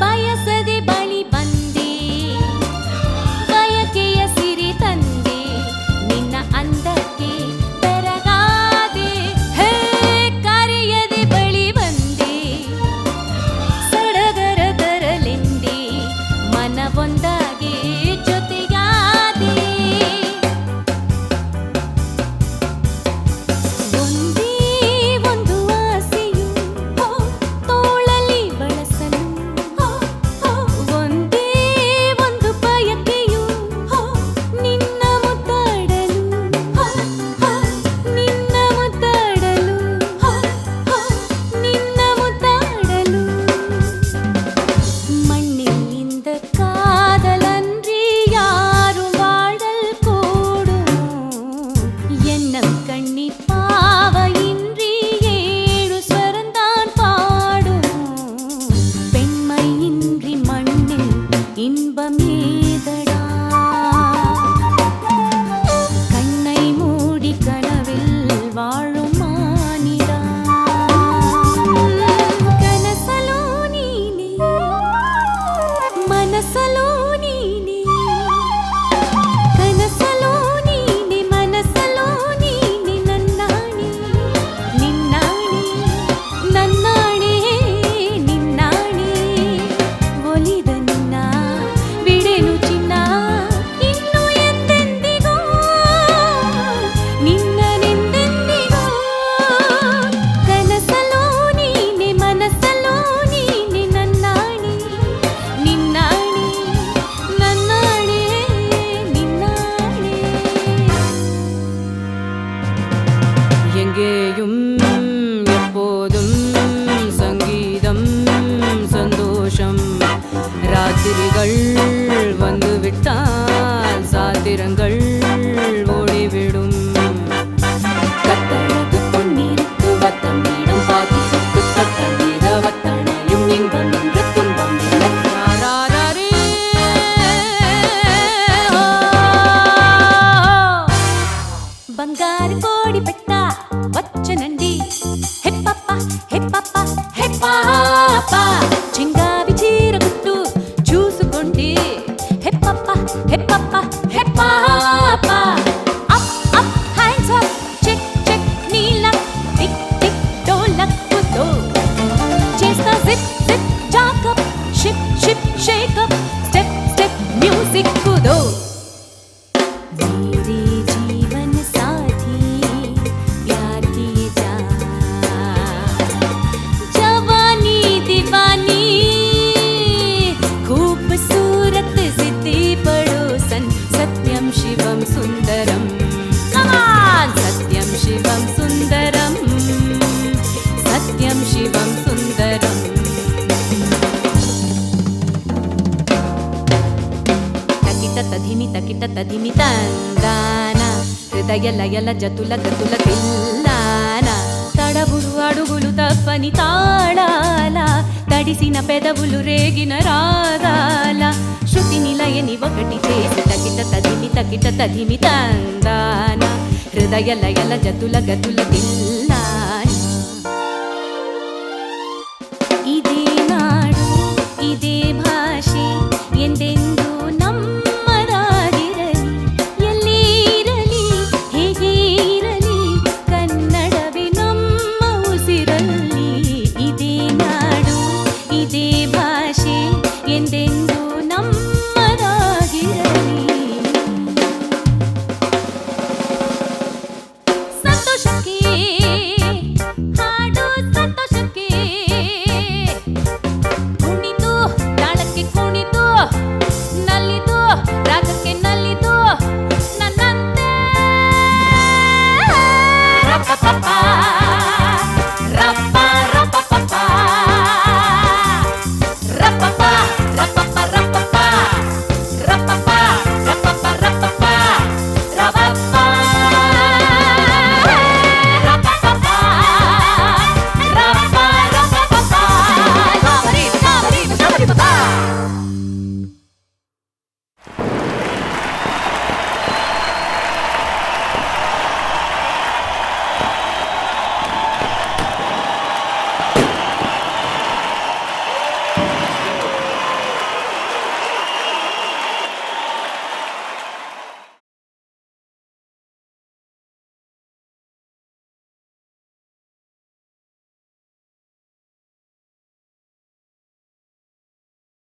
ಬಯಸದೆ ಬಳಿ ಬಂದೆ ಬಯಕೆಯ ಸಿರಿ ತಂದೆ ನಿನ್ನ ಅಂದಕ್ಕೆ ಬೆರಗಾದೆ ಹೇ ಕರೆಯದೆ ಬಳಿ ಬಂದೆ ಸಡಗರ ತರಲೆಂದೆ ಮನವೊಂದಾಗಿ ಜೊತೆಯಾದೆ ಒಂದೇ ಒಂದು ಆಸೆಯು ತೋಳಲಿ ಬಳಸಲು ಒಂದೇ ಒಂದು ಬಯಕೆಯು ನಿನ್ನ ಮುದ್ದಾಡಲು ನಿನ್ನ ಮುದ್ದಾಡಲು ನಿನ್ನ ಮುದ್ದಾಡಲು மண்ணிலிந்த காதலன்றி யாரும் வாழல் கூடும் எண்ணம் கண்ணி பாவையின்றி ஏழு ஸ்வரந்தான் பாடும் பெண்மையின்றி மண்ணில் இன்பமேதடா கண்ணை மூடி கனவில் வாழும் மானிடா கனசலோ நீனே మనసలో నీనే కనసలో నీనే మనసలో నీనే నన్నాణి నిన్నాణి నన్నాణి నిన్నాణి ಒಲಿದ ನಿನ್ನ ಬಿಡೆನು ಚಿನ್ನ ಇನ್ನು ಎಂದೆಂದಿಗೋ ನಿನ್ನನೆಂದೆಂದಿಗೋ ಕನಸಲೋ ನೀನೆ ಮನಸಲೋ ನೀನೆ ನನ್ನಾಣಿ நின்னாணி நன்னாணே நின்னாணே எங்கேயும் எப்போதும் சங்கீதம் சந்தோஷம் ராத்திரிகள் வந்துவிட்டால் சாத்திரங்கள் ஓடிவிடும் கத்தழகு பொன்னிருக்கு வத்தம் வீடும் பாத்திருக்கு கத்தமீத வத்தணையும் இன்பம் என்று துன்பம் இல்லை ராராரே బంగారు కోడి పెట్ట వచ్చనండి హే పాప హే పాప హే పాప చింగావి చీర గుట్టు చూసుకోండి హే పాప హే పాప హే పాప up up hands up check check నీలా టిక్ టిక్ డోలక్ తో చేస్తా zip zip jack up ship ship shake up step step music కుదో मेरे जीवन साथी प्यार किए जा जवानी दीवानी खूबसूरत जिद्दी पड़ोसन सत्यम शिवम सुंदरम सत्यम शिवम सुंदरम सत्यम शिवम सुंदरम తకిట తధిమి తందాన హృదయ లయల జతుల గతుల తిల్లాన తడబుడు అడుగులు తప్పని తాళాల తడిసిన పెదవులు రేగిన రాగాల శృతి నిలయని ఒకటి చేసి తకిట తధిమి తందాన హృదయ లయల జతుల గతుల తిల్లాన ఇదే